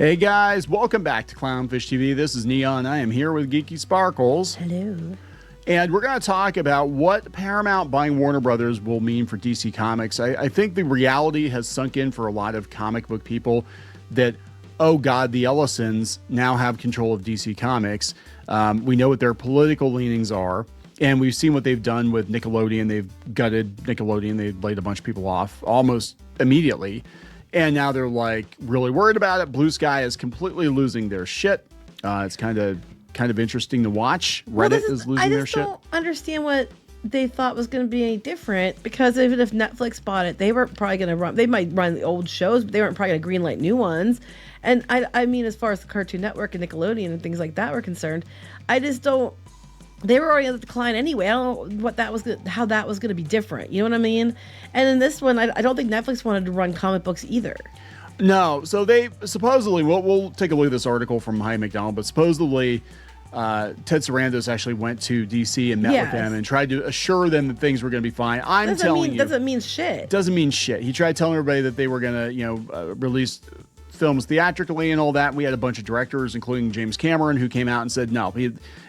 Hey guys, welcome back to Clownfish TV. This is Kneon. I am here with Geeky Sparkles. Hello. And we're going to talk about what Paramount buying Warner Brothers will mean for DC Comics. I think the reality has sunk in for a lot of comic book people that, oh God, the Ellisons now have control of DC Comics. We know what their political leanings are. And we've seen what they've done with Nickelodeon. They've gutted Nickelodeon. They've laid a bunch of people off almost immediately. And now they're like really worried about it. BlueSky is completely losing their shit. It's kind of interesting to watch. Reddit is losing their shit. I just don't understand what they thought was going to be any different, because even if Netflix bought it, they weren't probably going to run. They might run the old shows, but they weren't probably going to greenlight new ones. And I mean, as far as the Cartoon Network and Nickelodeon and things like that were concerned, I just don't. They were already on the decline anyway. I don't know how that was going to be different. You know what I mean? And in this one, I don't think Netflix wanted to run comic books either. No. So they supposedly, we'll take a look at this article from Hy McDonald, but supposedly Ted Sarandos actually went to DC and met with them and tried to assure them that things were going to be fine. Doesn't mean shit. Doesn't mean shit. He tried telling everybody that they were going to, release films theatrically and all that. We had a bunch of directors, including James Cameron, who came out and said, no,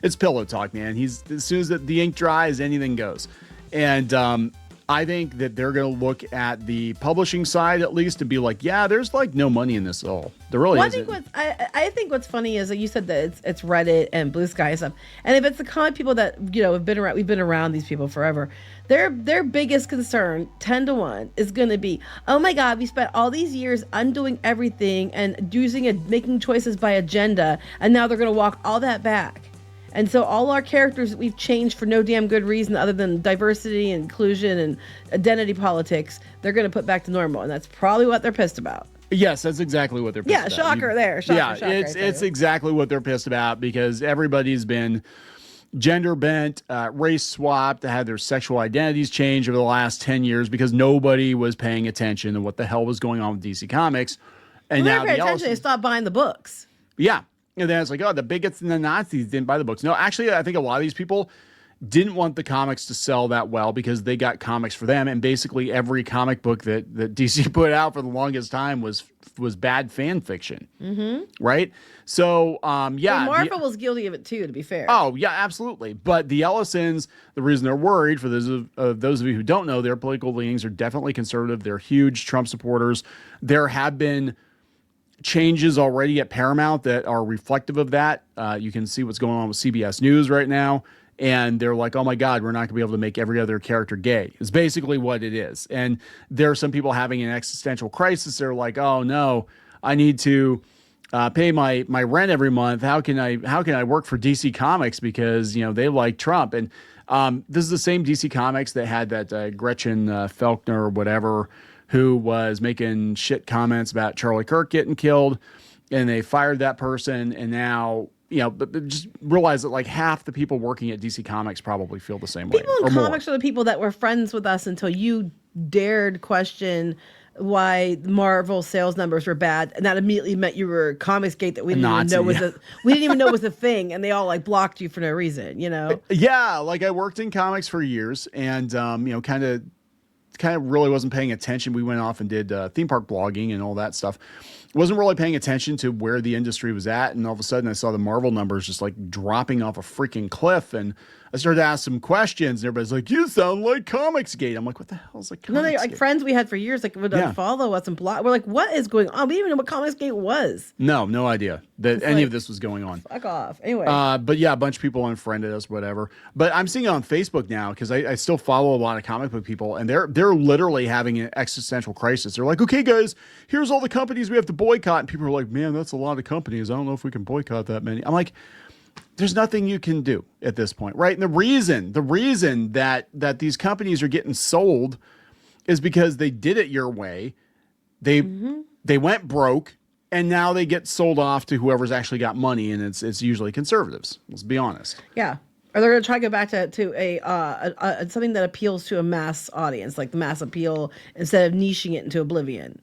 it's pillow talk, man. As soon as the ink dries, anything goes. And I think that they're going to look at the publishing side at least and be like, yeah, there's like no money in this at all. There really isn't. I think what's funny is that you said that it's Reddit and BlueSky and stuff. And if it's the kind of people that, have been around, we've been around these people forever. Their biggest concern, 10 to 1, is going to be, oh my God, we spent all these years undoing everything and making choices by agenda, and now they're going to walk all that back. And so all our characters that we've changed for no damn good reason other than diversity and inclusion and identity politics, they're going to put back to normal. And that's probably what they're pissed about. Yes, that's exactly what they're pissed about. Yeah, shocker there. Shocker, it's exactly what they're pissed about, because everybody's been gender bent, race swapped, had their sexual identities changed over the last 10 years because nobody was paying attention to what the hell was going on with DC Comics. And now they stopped buying the books. Yeah. And then it's like, oh, the bigots and the Nazis didn't buy the books. No, actually, I think a lot of these people didn't want the comics to sell that well because they got comics for them. And basically every comic book that DC put out for the longest time was bad fan fiction. Mm-hmm. Right? So, yeah. Marvel was guilty of it too, to be fair. Oh, yeah, absolutely. But the Ellisons, the reason they're worried, for those of you who don't know, their political leanings are definitely conservative. They're huge Trump supporters. There have been changes already at Paramount that are reflective of that. You can see what's going on with CBS News right now. And they're like, oh my God, we're not going to be able to make every other character gay. It's basically what it is. And there are some people having an existential crisis. They're like, oh no, I need to pay my rent every month. How can I work for DC Comics because, they like Trump? And this is the same DC Comics that had that Gretchen Felkner or whatever, who was making shit comments about Charlie Kirk getting killed, and they fired that person. And now, but just realize that like half the people working at DC Comics probably feel the same way. People in comics are the people that were friends with us until you dared question why Marvel sales numbers were bad, and that immediately meant you were Comicsgate that we didn't even know was a thing, and they all like blocked you for no reason. Yeah, like I worked in comics for years, and kind of really wasn't paying attention. We went off and did theme park blogging and all that stuff. Wasn't really paying attention to where the industry was at. And all of a sudden I saw the Marvel numbers just like dropping off a freaking cliff. And I started to ask some questions, and everybody's like, you sound like Comicsgate. I'm like, what the hell is like Comicsgate? No, they're like friends we had for years, like would unfollow us and block. We're like, what is going on? We didn't even know what Comicsgate was. No idea that any of this was going on. Fuck off. Anyway. But yeah, a bunch of people unfriended us, whatever. But I'm seeing it on Facebook now because I still follow a lot of comic book people, and they're literally having an existential crisis. They're like, okay, guys, here's all the companies we have to boycott. And people are like, man, that's a lot of companies. I don't know if we can boycott that many. I'm like, there's nothing you can do at this point, right? And the reason that these companies are getting sold is because they did it your way. They went broke, and now they get sold off to whoever's actually got money, and it's usually conservatives. Let's be honest. Yeah. Or they're going to try to go back to a something that appeals to a mass audience, like the mass appeal, instead of niching it into oblivion.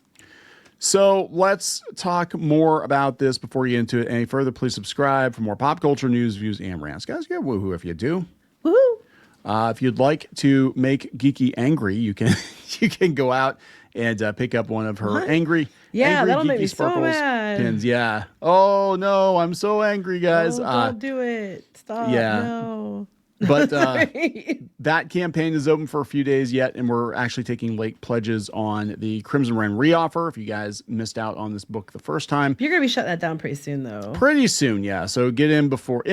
So let's talk more about this before you get into it any further. Please subscribe for more pop culture news, views, and rants. Guys, get woohoo if you do. Woohoo! If you'd like to make Geeky angry, you can go out and pick up one of her What? angry That'll make Geeky me so Sparkles mad. pins. Yeah. Oh no, I'm so angry, guys. Oh, don't do it. Stop. yeah. No. But Right. that campaign is open for a few days yet, and we're actually taking late pledges on the Crimson Rain reoffer. If you guys missed out on this book the first time, You're gonna be shutting that down pretty soon, though. pretty soon, yeah. So get in before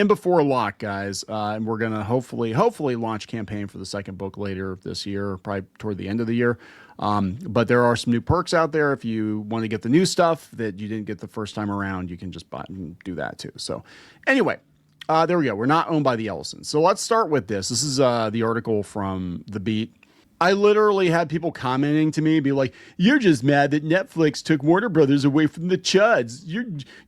lock, guys. And we're gonna hopefully launch campaign for the second book later this year, probably toward the end of the year. But there are some new perks out there. If you want to get the new stuff that you didn't get the first time around, you can just buy and do that too. So anyway. There we go. We're not owned by the Ellisons. So let's start with this. This is the article from The Beat. I literally had people commenting to me, be like, "You're just mad that Netflix took Warner Brothers away from the Chuds.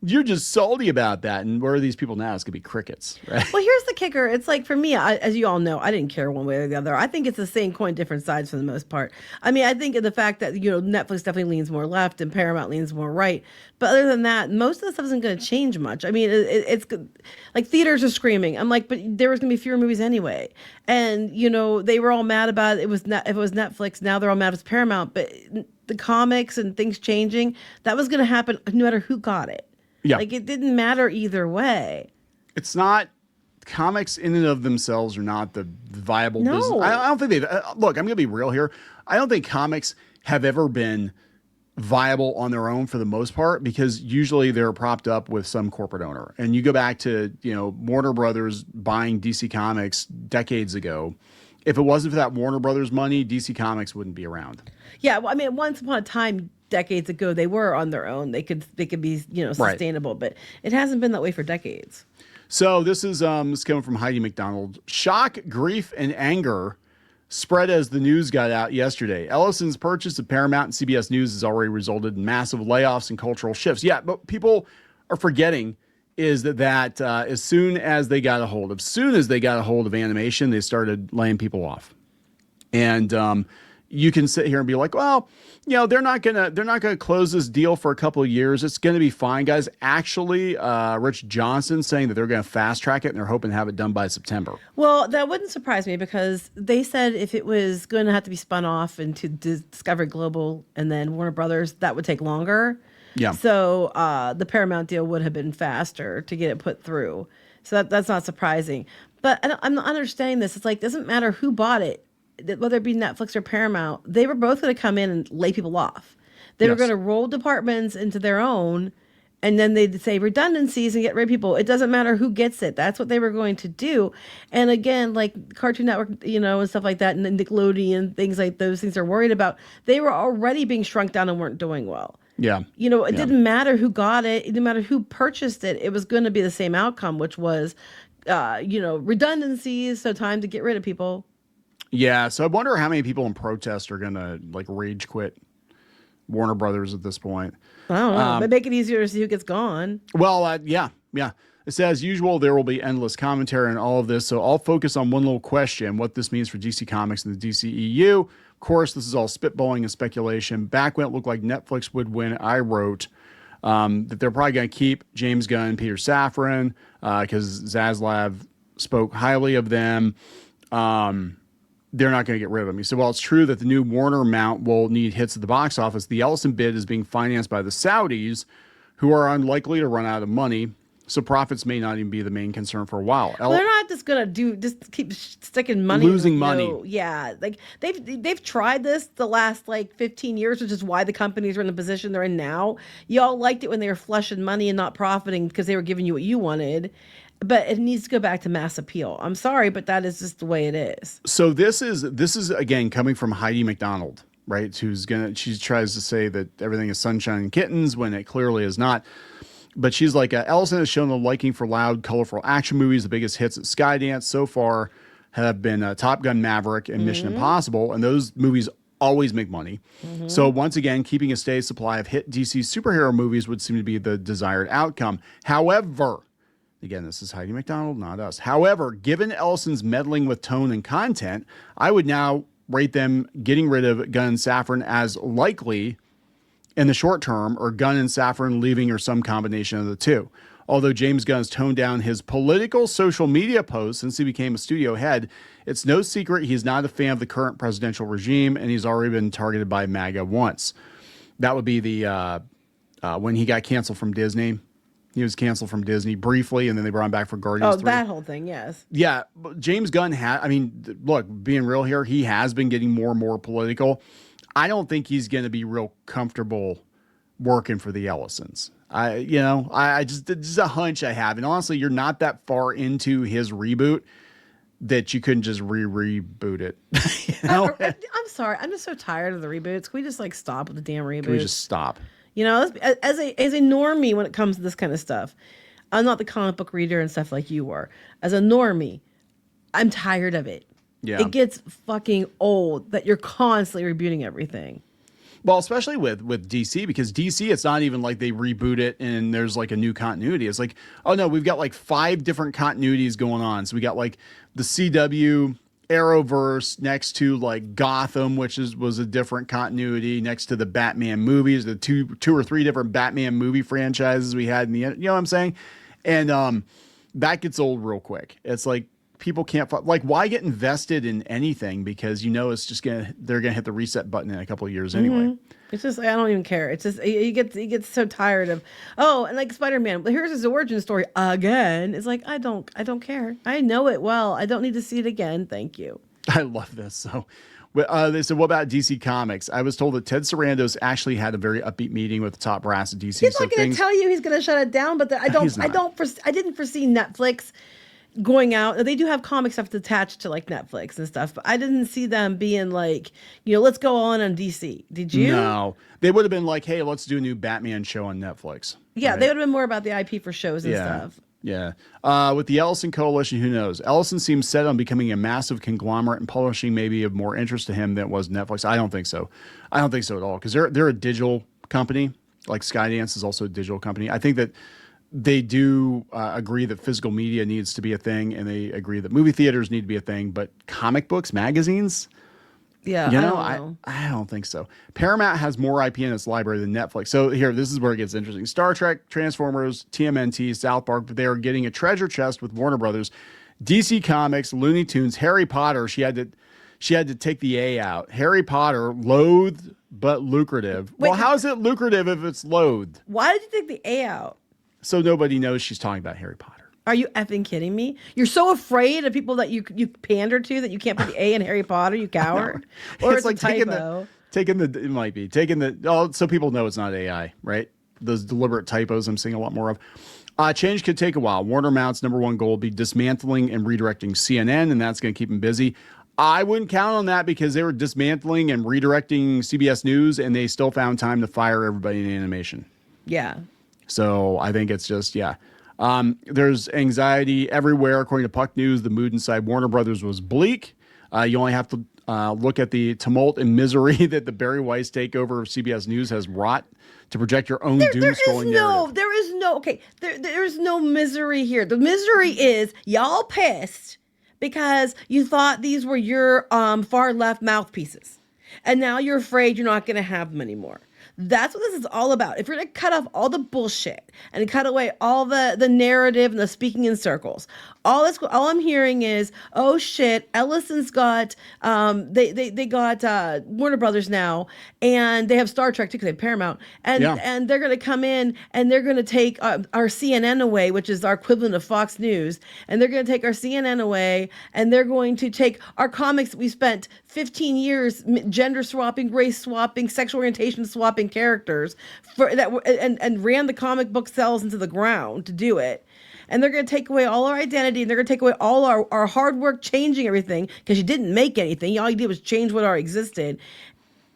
You're just salty about that." And where are these people now? It's gonna be crickets, right? Well, here's the kicker. It's like, for me, as you all know, I didn't care one way or the other. I think it's the same coin, different sides for the most part. I mean, I think of the fact that, Netflix definitely leans more left and Paramount leans more right. But other than that, most of the stuff isn't going to change much. I mean, it's like theaters are screaming. I'm like, but there was going to be fewer movies anyway. And, they were all mad about it. If it was Netflix, now they're all mad it's Paramount. But the comics and things changing, that was going to happen no matter who got it. Yeah. Like, it didn't matter either way. It's not. Comics in and of themselves are not the viable No. business. I don't think they've. Look, I'm going to be real here. I don't think comics have ever been viable on their own for the most part, because usually they're propped up with some corporate owner. And you go back to, Warner Brothers buying DC Comics decades ago. If it wasn't for that Warner Brothers money, DC Comics wouldn't be around. Yeah, well, I mean, once upon a time, decades ago, they were on their own. They could be, sustainable, but it hasn't been that way for decades. So this is coming from Heidi McDonald. Shock, grief, and anger spread as the news got out yesterday. Ellison's purchase of Paramount and CBS News has already resulted in massive layoffs and cultural shifts. Yeah, but people are forgetting is that as soon as they got a hold of animation, they started laying people off. And you can sit here and be like, well, they're not gonna close this deal for a couple of years. It's gonna be fine, guys. Actually, Rich Johnson saying that they're gonna fast track it and they're hoping to have it done by September. Well, that wouldn't surprise me, because they said if it was going to have to be spun off into Discovery Global and then Warner Brothers, that would take longer. Yeah. So the Paramount deal would have been faster to get it put through. So that's not surprising. But I'm not understanding this. It's like, it doesn't matter who bought it, whether it be Netflix or Paramount, they were both going to come in and lay people off. They were going to roll departments into their own, and then they'd say redundancies and get rid of people. It doesn't matter who gets it. That's what they were going to do. And again, like Cartoon Network, and stuff like that, and Nickelodeon, things like those things they're worried about. They were already being shrunk down and weren't doing well. Yeah. It didn't matter who got it. It didn't matter who purchased it. It was going to be the same outcome, which was, redundancies. So time to get rid of people. Yeah, so I wonder how many people in protest are gonna rage quit Warner Brothers at this point. I don't know. But make it easier to see who gets gone. Well, yeah. It says, as usual, there will be endless commentary on all of this, so I'll focus on one little question: what this means for DC Comics and the DCEU. Of course, this is all spitballing and speculation. Back when it looked like Netflix would win, I wrote that they're probably going to keep James Gunn and Peter Safran because Zaslav spoke highly of them. They're not going to get rid of them. He said, well, it's true that the new Warner mount will need hits at the box office. The Ellison bid is being financed by the Saudis, who are unlikely to run out of money. So profits may not even be the main concern for a while. Well, they're not just going to just keep sticking money. Losing money. Yeah. Like they've tried this the last 15 years, which is why the companies are in the position they're in now. Y'all liked it when they were flushing money and not profiting because they were giving you what you wanted. But it needs to go back to mass appeal. I'm sorry, but that is just the way it is. So this is again coming from Heidi McDonald, right? She tries to say that everything is sunshine and kittens when it clearly is not. But she's like, Ellison has shown the liking for loud, colorful action movies. The biggest hits at Skydance so far have been Top Gun Maverick and Mission Impossible, and those movies always make money. So once again, keeping a steady supply of hit DC superhero movies would seem to be the desired outcome. However, again, this is Heidi McDonald, not us. However, given Ellison's meddling with tone and content, I would now rate them getting rid of Gunn and Safran as likely in the short term, or Gunn and Safran leaving, or some combination of the two. Although James Gunn has toned down his political social media posts since he became a studio head, it's no secret he's not a fan of the current presidential regime, and he's already been targeted by MAGA once. That would be the when he got canceled from Disney. He was canceled from Disney briefly, and then they brought him back for Guardians 3. That whole thing, yes. Yeah, but James Gunn look, being real here, he has been getting more and more political. I don't think he's going to be real comfortable working for the Ellisons. I just, this is a hunch I have. And honestly, you're not that far into his reboot that you couldn't just reboot it. I'm sorry. I'm just so tired of the reboots. Can we just like stop with the damn reboots? Can we just stop? As a normie when it comes to this kind of stuff, I'm not the comic book reader and stuff like you were. As a normie, I'm tired of it. Yeah. It gets fucking old that you're constantly rebooting everything. Well, especially with DC, because DC, it's not even like they reboot it and there's like a new continuity. It's like, oh no, we've got like 5 different continuities going on. So we got like the CW Arrowverse next to like Gotham, which was a different continuity next to the Batman movies, the two or three different Batman movie franchises we had in the end. You know what I'm saying? And that gets old real quick. It's like people can't like, why get invested in anything? Because it's just they're gonna hit the reset button in a couple of years anyway. Mm-hmm. It's just, I don't even care. It's just, you get so tired of, and like Spider-Man, here's his origin story again. It's like, I don't care. I know it well. I don't need to see it again. Thank you. I love this. So they said, what about DC Comics? I was told that Ted Sarandos actually had a very upbeat meeting with the top brass at DC. He's not going to tell you he's going to shut it down, but I didn't foresee Netflix going out. They do have comic stuff attached to like Netflix and stuff, but I didn't see them being like, let's go on DC. Did you? No, they would have been like, hey, let's do a new Batman show on Netflix. Yeah, right? They would have been more about the IP for shows and stuff. Yeah. With the Ellison Coalition, who knows? Ellison seems set on becoming a massive conglomerate, and publishing may be of more interest to him than it was Netflix. I don't think so. I don't think so at all, because they're a digital company. Like Skydance is also a digital company. I think that they do agree that physical media needs to be a thing, and they agree that movie theaters need to be a thing, but comic books, magazines? Yeah, I don't think so. Paramount has more IP in its library than Netflix. So here, this is where it gets interesting. Star Trek, Transformers, TMNT, South Park, but they are getting a treasure chest with Warner Brothers. DC Comics, Looney Tunes, Harry Potter, she had to take the A out. Harry Potter, loathed but lucrative. Wait, well, how is it lucrative if it's loathed? Why did you take the A out? So nobody knows she's talking about Harry Potter. Are you effing kidding me? You're so afraid of people that you pander to that you can't put the A in Harry Potter, you coward? Or it's like a typo. It might be so people know it's not AI, right? Those deliberate typos I'm seeing a lot more of. Change could take a while. Warner Mount's #1 goal will be dismantling and redirecting CNN, and that's going to keep them busy. I wouldn't count on that because they were dismantling and redirecting CBS News, and they still found time to fire everybody in animation. Yeah. So I think it's just, there's anxiety everywhere. According to Puck News, the mood inside Warner Brothers was bleak. You only have to look at the tumult and misery that the Barry Weiss takeover of CBS News has wrought to project your own doom-scrolling narrative. There is no misery here. The misery is y'all pissed because you thought these were your far left mouthpieces. And now you're afraid you're not going to have them anymore. That's what this is all about. If you're going to cut off all the bullshit and cut away all the narrative and the speaking in circles, all I'm hearing is, oh shit, Ellison's got they got Warner Brothers now, and they have Star Trek too because they have Paramount, and they're going to come in and they're going to take our CNN away, which is our equivalent of Fox News, and they're going to take our CNN away, and they're going to take our comics that we spent 15 years gender swapping, race swapping, sexual orientation swapping characters for that, and ran the comic book cells into the ground to do it. And they're going to take away all our identity, and they're going to take away all our hard work changing everything, because you didn't make anything. All you did was change what already existed.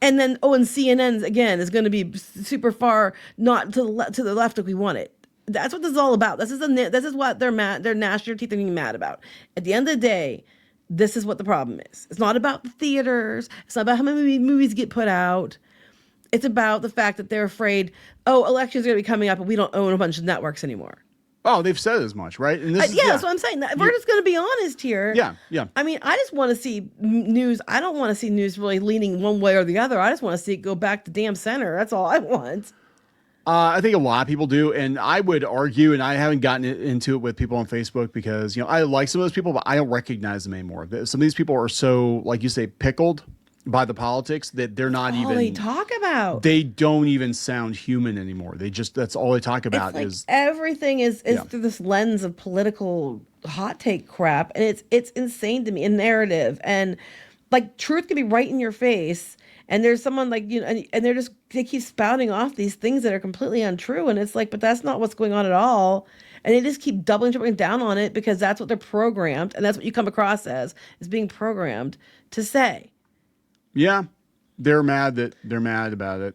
And then, and CNN, again, is going to be super far not to the left like we want it. That's what this is all about. This is what they're mad. They're gnashing their teeth and being mad about. At the end of the day, this is what the problem is. It's not about the theaters. It's not about how many movies get put out. It's about the fact that they're afraid, elections are going to be coming up and we don't own a bunch of networks anymore. Oh, they've said as much, right? And this that's what I'm saying. We're just going to be honest here. Yeah. I mean, I just want to see news. I don't want to see news really leaning one way or the other. I just want to see it go back to damn center. That's all I want. I think a lot of people do, and I would argue, and I haven't gotten into it with people on Facebook because I like some of those people, but I don't recognize them anymore. Some of these people are so, like you say, pickled by the politics that they're not All even. they talk about. They don't even sound human anymore. That's all they talk about is everything is through this lens of political hot take crap, and it's insane to me. And narrative and like truth can be right in your face. And there's someone like, and they keep spouting off these things that are completely untrue. And it's like, but that's not what's going on at all. And they just keep tripling down on it because that's what they're programmed. And that's what you come across as, is being programmed to say. Yeah. They're mad about it.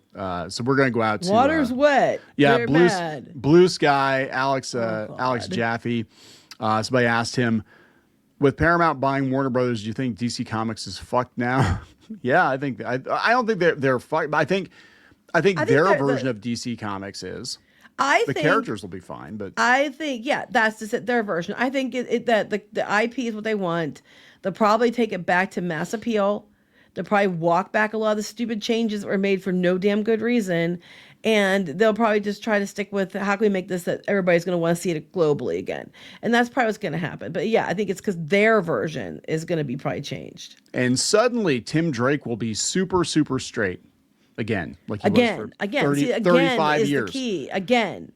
So we're going to go out to water's wet. Yeah. They're mad. BlueSky, Alex Jaffe. Somebody asked him, with Paramount buying Warner Brothers, do you think DC Comics is fucked now? Yeah, I think I don't think they're fucked, but I think their version of DC Comics is. I think the characters will be fine, but I think that's just their version. I think that the IP is what they want. They'll probably take it back to mass appeal. They'll probably walk back a lot of the stupid changes that were made for no damn good reason. And they'll probably just try to stick with how can we make this that everybody's going to want to see it globally again. And that's probably what's going to happen. But yeah, I think it's because their version is going to be probably changed. And suddenly Tim Drake will be super, super straight again. Like he was for 35 is years. The key. Again.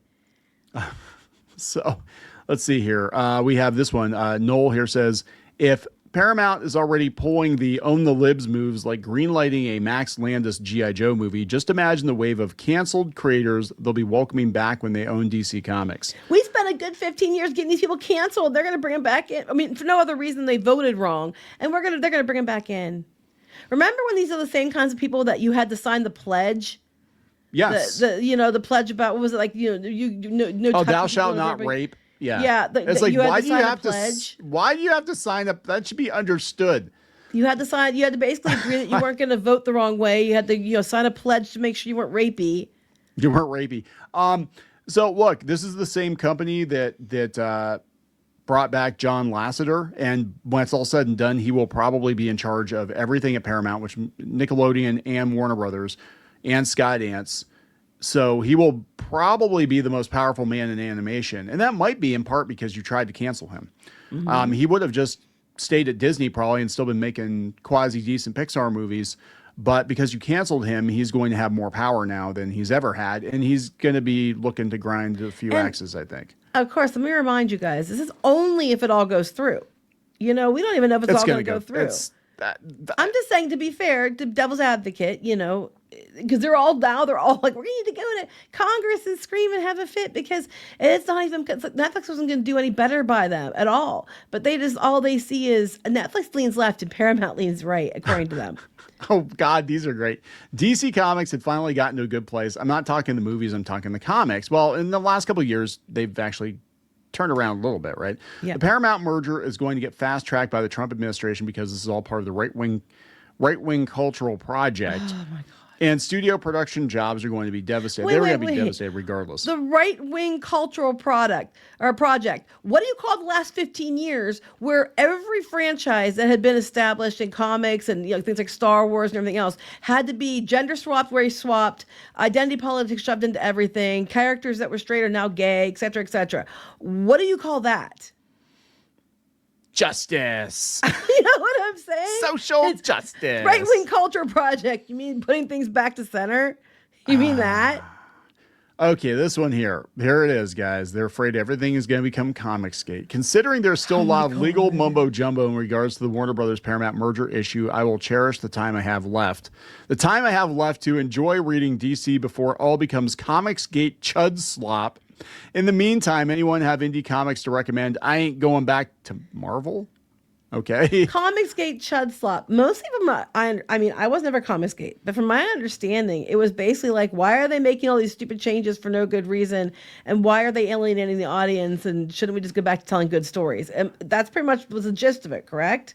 So let's see here. We have this one. Noel here says, if Paramount is already pulling the own the libs moves like greenlighting a Max Landis G.I. Joe movie, just imagine the wave of canceled creators they'll be welcoming back when they own DC Comics. We spent a good 15 years getting these people canceled. They're going to bring them back in. I mean, for no other reason they voted wrong. And they're going to bring them back in. Remember when these are the same kinds of people that you had to sign the pledge? Yes. The pledge about, what was it like, no thou shalt not rape. Yeah. Yeah. It's like, why do you have to sign up? That should be understood. You had to basically agree that you weren't going to vote the wrong way. You had to, sign a pledge to make sure you weren't rapey. You weren't rapey. So look, this is the same company that brought back John Lasseter. And when it's all said and done, he will probably be in charge of everything at Paramount, which Nickelodeon and Warner Brothers and Skydance. So he will probably be the most powerful man in animation. And that might be in part because you tried to cancel him. Mm-hmm. He would have just stayed at Disney probably and still been making quasi-decent Pixar movies. But because you canceled him, he's going to have more power now than he's ever had. And he's going to be looking to grind a few axes, I think. Of course, let me remind you guys, this is only if it all goes through. We don't even know if it's all going to go through. I'm just saying, to be fair, to devil's advocate, because they're all like, we need to go to Congress and scream and have a fit because it's not even, Netflix wasn't going to do any better by them at all. But all they see is Netflix leans left and Paramount leans right, according to them. Oh, God, these are great. DC Comics had finally gotten to a good place. I'm not talking the movies, I'm talking the comics. Well, in the last couple of years, they've actually turned around a little bit, right? Yeah. The Paramount merger is going to get fast-tracked by the Trump administration because this is all part of the right-wing cultural project. Oh, my God. And studio production jobs are going to be devastated. They're going to be devastated regardless. The right-wing cultural project. What do you call the last 15 years where every franchise that had been established in comics and things like Star Wars and everything else had to be gender swapped where he swapped, identity politics shoved into everything, characters that were straight are now gay, et cetera, et cetera. What do you call that? Justice. You know what I'm saying? Social justice. Right-wing culture project. You mean putting things back to center? You mean that? Okay, this one here. Here it is, guys. They're afraid everything is going to become Comicsgate. Considering there's still a lot of legal mumbo-jumbo in regards to the Warner Brothers Paramount merger issue, I will cherish the time I have left. The time I have left to enjoy reading DC before it all becomes Comicsgate chud slop. In the meantime, anyone have indie comics to recommend? I ain't going back to Marvel. Okay. Comicsgate chud slop. Most of them, I was never Comicsgate, but from my understanding, it was basically like, why are they making all these stupid changes for no good reason? And why are they alienating the audience? And shouldn't we just go back to telling good stories? And that's pretty much was the gist of it, correct?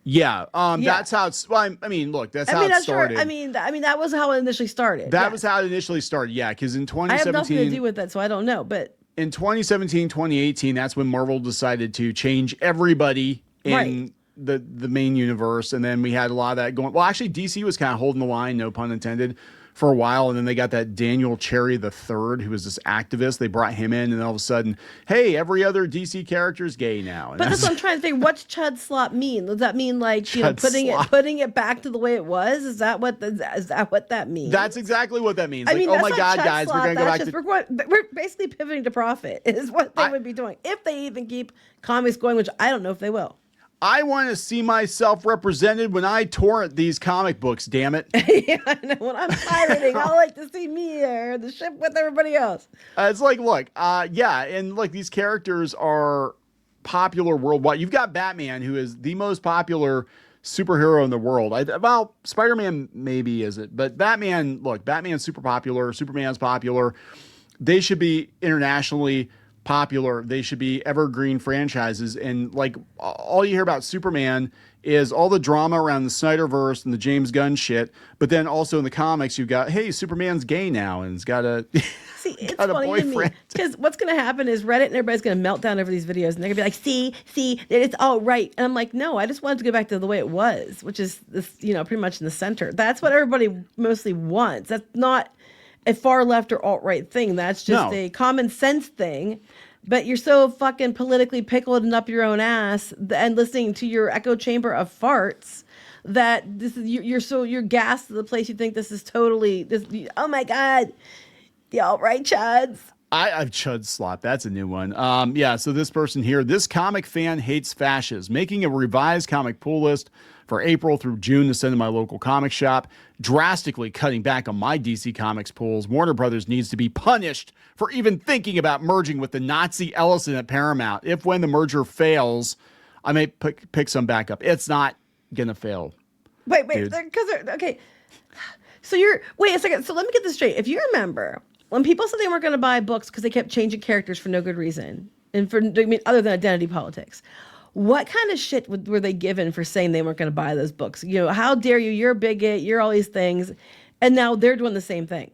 Yeah. That's how it's, well, look, that's how it started. Sure. That was how it initially started. That was how it initially started. Yeah. Because in 2017. I have nothing to do with that, so I don't know. But in 2017, 2018, that's when Marvel decided to change everybody in the main universe. And then we had a lot of that going. Well, actually, DC was kind of holding the line, no pun intended, for a while, and then they got that Daniel Cherry III, who was this activist. They brought him in, and all of a sudden, hey, every other DC character is gay now. And but that's what I'm trying to think. What's chud slop mean? Does that mean like putting it back to the way it was? Is that what that means? That's exactly what that means. I mean, oh my God, guys, we're gonna go back to we're basically pivoting to profit is what they would be doing if they even keep comics going, which I don't know if they will. I want to see myself represented when I torrent these comic books, damn it. Yeah, I know. When I'm pirating, I like to see me there, the ship with everybody else. It's like, look, and like these characters are popular worldwide. You've got Batman, who is the most popular superhero in the world. Well, Spider-Man maybe isn't, but Batman's super popular. Superman's popular. They should be internationally popular. They should be evergreen franchises. And like all you hear about Superman is all the drama around the Snyderverse and the James Gunn shit. But then also in the comics, you've got, hey, Superman's gay now and he's got a it's funny boyfriend. Because what's going to happen is Reddit and everybody's going to melt down over these videos and they're going to be like, see, it's all right. And I'm like, no, I just wanted to go back to the way it was, which is this, pretty much in the center. That's what everybody mostly wants. That's not a far left or alt-right thing. That's just a common sense thing. But you're so fucking politically pickled and up your own ass and listening to your echo chamber of farts that you're gassed to the place you think this is totally this. Oh my God, the alt-right chuds. I've chud slop. That's a new one. So this person here, this comic fan hates fascists, making a revised comic pool list for April through June to send to my local comic shop, drastically cutting back on my DC Comics pools. Warner Brothers needs to be punished for even thinking about merging with the Nazi Ellison at Paramount. If when the merger fails, I may pick some back up. It's not going to fail. Wait, okay. So wait a second. So let me get this straight. If you remember, when people said they weren't going to buy books because they kept changing characters for no good reason, and other than identity politics, what kind of shit were they given for saying they weren't going to buy those books? How dare you? You're a bigot. You're all these things. And now they're doing the same thing.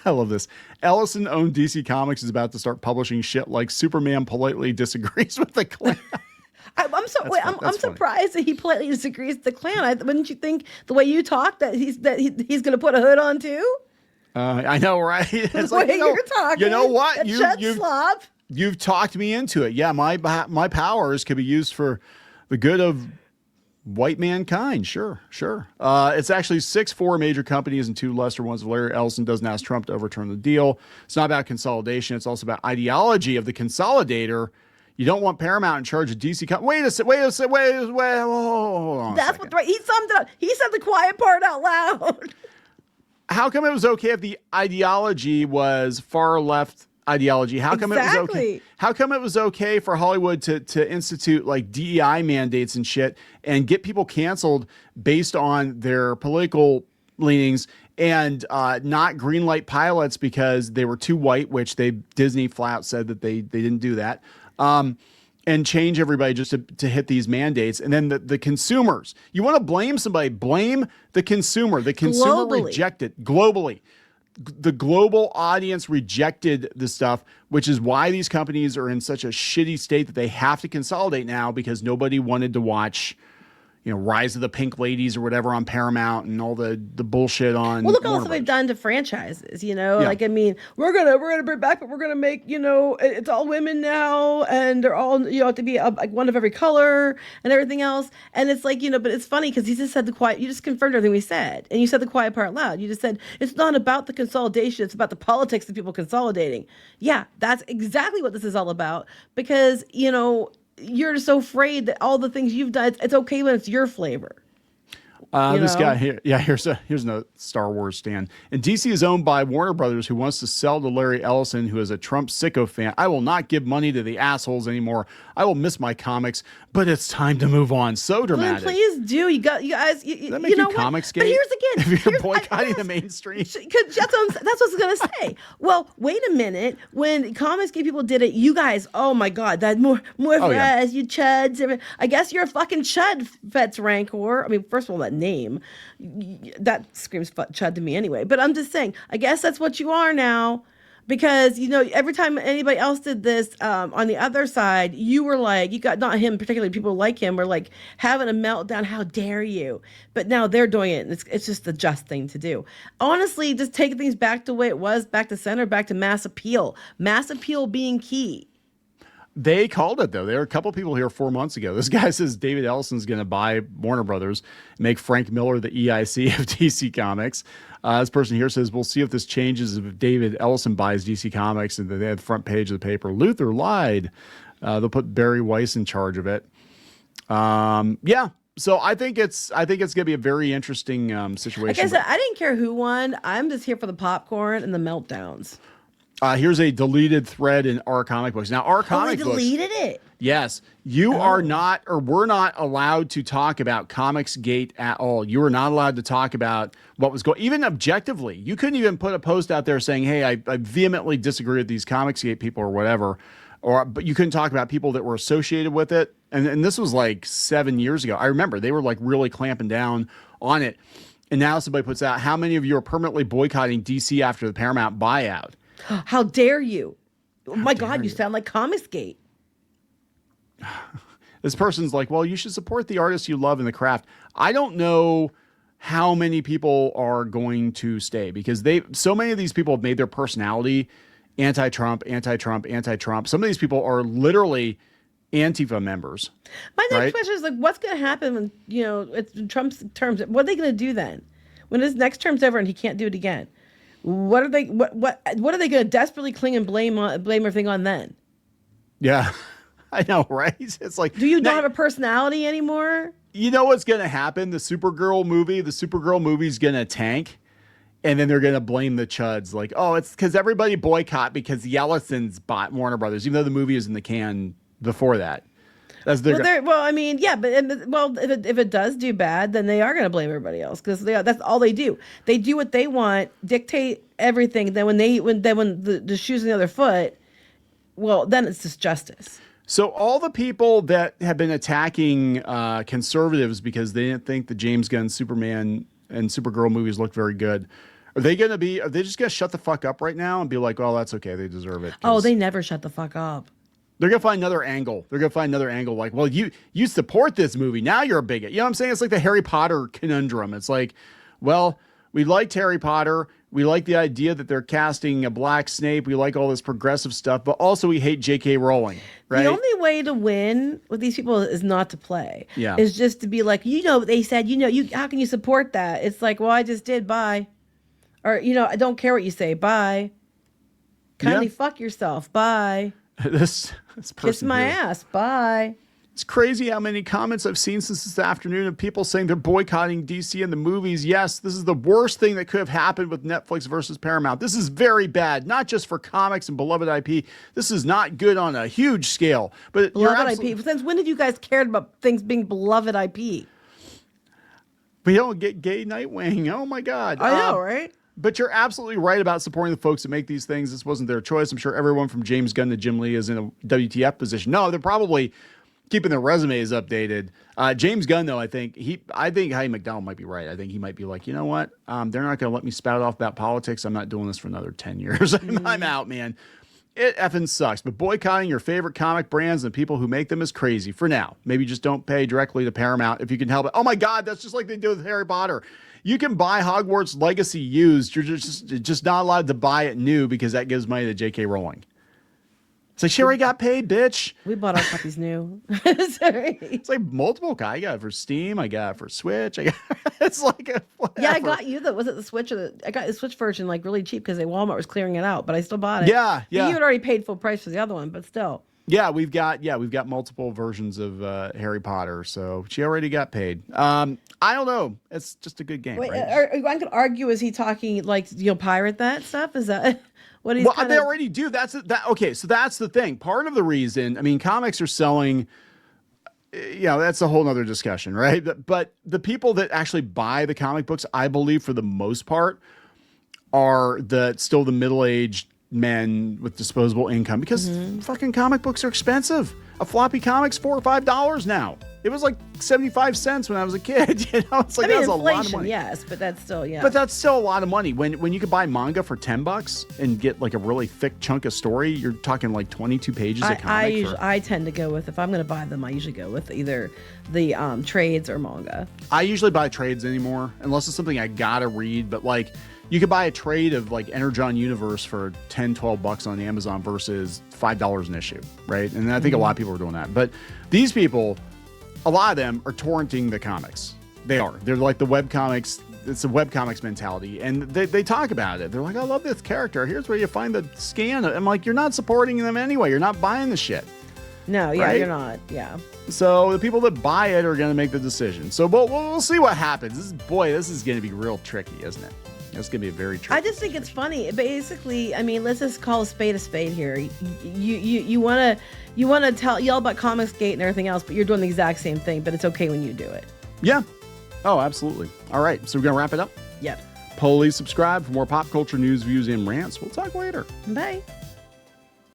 I love this. Ellison-owned DC Comics is about to start publishing shit like Superman politely disagrees with the Klan. I'm surprised that he politely disagrees with the Klan. Wouldn't you think the way you talk that he's going to put a hood on too? I know, right? It's the way you're talking. You know what? Slop. You've talked me into it. Yeah, my powers could be used for the good of white mankind. Sure. It's actually 6 major companies and 2 lesser ones. Larry Ellison doesn't ask Trump to overturn the deal. It's not about consolidation. It's also about ideology of the consolidator. You don't want Paramount in charge of DC. Wait a second. Hold on. That's what's right. He summed it up. He said the quiet part out loud. How come it was okay if the ideology was far left ideology? How come it was okay? How come it was okay for Hollywood to institute like DEI mandates and shit and get people canceled based on their political leanings and not greenlight pilots because they were too white, which Disney flat said that they didn't do that, and change everybody just to hit these mandates. And then the consumers, you want to blame somebody, blame the consumer. The consumer rejected globally. The global audience rejected the stuff, which is why these companies are in such a shitty state that they have to consolidate now because nobody wanted to watch, Rise of the Pink Ladies or whatever on Paramount and all the bullshit on. Well, look at what they've done to franchises. Like I mean, we're gonna bring back, but we're gonna make it's all women now, and they're all have to be like one of every color and everything else. And it's like but it's funny because he just said the quiet. You just confirmed everything we said, and you said the quiet part loud. You just said it's not about the consolidation; it's about the politics of people consolidating. Yeah, that's exactly what this is all about. Because you're so afraid that all the things you've done, it's okay when it's your flavor. This guy here, here's a Star Wars stand. And DC is owned by Warner Brothers, who wants to sell to Larry Ellison, who is a Trump sicko fan. I will not give money to the assholes anymore. I will miss my comics, but it's time to move on. So dramatic. Well, please do. You guys. That make you comics gay? But here's again. If you're boycotting the mainstream. That's what I was going to say. Well, wait a minute. When comics gay people did it, you guys, oh my God, that more for us, you chuds. I guess you're a fucking chud, Fets Rancor. I mean, first of all, that name, that screams chud to me anyway. But I'm just saying, I guess that's what you are now. Because, every time anybody else did this, on the other side, you were like, you got, not him particularly, people like him were like having a meltdown. How dare you? But now they're doing it. And it's just the just thing to do. Honestly, just take things back to the way it was, back to center, back to mass appeal. Mass appeal being key. They called it, though. There were a couple people here 4 months ago. This guy says David Ellison's going to buy Warner Brothers, make Frank Miller the EIC of DC Comics. This person here says, we'll see if this changes if David Ellison buys DC Comics. And they had the front page of the paper. Luther lied. They'll put Barry Weiss in charge of it. Yeah. So I think it's going to be a very interesting situation. Like I said, I didn't care who won. I'm just here for the popcorn and the meltdowns. Here's a deleted thread in our comic books. Now, our comic books. They deleted it. Yes. You are not, or we're not allowed to talk about Comicsgate at all. You are not allowed to talk about what was going, even objectively. You couldn't even put a post out there saying, hey, I vehemently disagree with these Comicsgate people or whatever. But you couldn't talk about people that were associated with it. And this was like 7 years ago. I remember they were like really clamping down on it. And now somebody puts out, how many of you are permanently boycotting DC after the Paramount buyout? How dare you? Oh my God, you sound like Comicsgate. This person's like, well, you should support the artists you love in the craft. I don't know how many people are going to stay because so many of these people have made their personality anti-Trump, anti-Trump, anti-Trump. Some of these people are literally Antifa members. My next question is like, what's going to happen when, it's Trump's terms? What are they going to do then? When his next term's over and he can't do it again? What are they going to desperately cling and blame everything on then? Yeah, I know, right? It's like, do you not have a personality anymore? You know what's going to happen? The Supergirl movie's going to tank, and then they're going to blame the chuds. Like, oh, it's because everybody boycott because the Ellisons bought Warner Brothers, even though the movie is in the can before that. If it does do bad, then they are going to blame everybody else because that's all they do. They do what they want, dictate everything. Then when the shoe's on the other foot, well, then it's just justice. So all the people that have been attacking conservatives because they didn't think the James Gunn Superman and Supergirl movies looked very good, are they just going to shut the fuck up right now and be like, oh, that's okay, they deserve it? Oh, they never shut the fuck up. They're going to find another angle. Like, well, you support this movie. Now you're a bigot. You know what I'm saying? It's like the Harry Potter conundrum. It's like, well, we liked Harry Potter. We like the idea that they're casting a black Snape. We like all this progressive stuff, but also we hate J.K. Rowling, right? The only way to win with these people is not to play. Yeah. Is just to be like, they said, how can you support that? It's like, well, I just did, bye. Or, I don't care what you say, bye. Kindly fuck yourself, bye. This person kiss my ass. Bye. It's crazy how many comments I've seen since this afternoon of people saying they're boycotting DC and the movies. Yes, this is the worst thing that could have happened with Netflix versus Paramount. This is very bad, not just for comics and beloved IP. This is not good on a huge scale. But beloved IP. Since when did you guys care about things being beloved IP? We don't get gay Nightwing. Oh my God. I know, right? But you're absolutely right about supporting the folks that make these things. This wasn't their choice. I'm sure everyone from James Gunn to Jim Lee is in a WTF position. No, they're probably keeping their resumes updated. James Gunn, though, I think Heidi McDowell might be right. I think he might be like, you know what? They're not going to let me spout off about politics. I'm not doing this for another 10 years. I'm out, man. It effing sucks. But boycotting your favorite comic brands and people who make them is crazy for now. Maybe just don't pay directly to Paramount if you can help it. Oh my God, that's just like they do with Harry Potter. You can buy Hogwarts Legacy used. You're just not allowed to buy it new because that gives money to J.K. Rowling. It's like, she already got paid, bitch. We bought our copies new. Sorry. It's like multiple. I got it for Steam. I got it for Switch. It's like whatever. Yeah, I got you. Was it the Switch? I got the Switch version like really cheap because Walmart was clearing it out, but I still bought it. Yeah. You had already paid full price for the other one, but still. Yeah, we've got multiple versions of Harry Potter, so she already got paid. I don't know. It's just a good game. Wait, right? I could argue, is he talking like pirate that stuff? Is that what he's? Well, they already do. Okay. So that's the thing. Part of the reason, I mean, comics are selling. That's a whole nother discussion, right? But the people that actually buy the comic books, I believe, for the most part, are still the middle-aged men with disposable income because fucking comic books are expensive. A floppy comic's $4 or $5 now. It was like 75 cents when I was a kid. You know, it's like, that's a lot of money. Yes, but that's still, But that's still a lot of money. When you could buy manga for $10 and get like a really thick chunk of story, you're talking like 22 pages of comic. I tend to go with, if I'm going to buy them, I usually go with either the trades or manga. I usually buy trades anymore, unless it's something I gotta read. But like, you could buy a trade of like Energon Universe for $10-12 on Amazon versus $5 an issue, right? And I think a lot of people are doing that. But these people, a lot of them are torrenting the comics. They are. They're like the webcomics. It's a webcomics mentality. And they talk about it. They're like, I love this character. Here's where you find the scan. I'm like, you're not supporting them anyway. You're not buying the shit. No, yeah, right? you're not. Yeah. So the people that buy it are going to make the decision. So we'll see what happens. This is going to be real tricky, isn't it? It's going to be a very tricky. I just think it's funny. Basically, I mean, let's just call a spade here. You want to yell about Comicsgate and everything else, but you're doing the exact same thing, but it's okay when you do it. Yeah. Oh, absolutely. All right. So we're going to wrap it up? Yep. Please subscribe for more pop culture news, views, and rants. We'll talk later. Bye.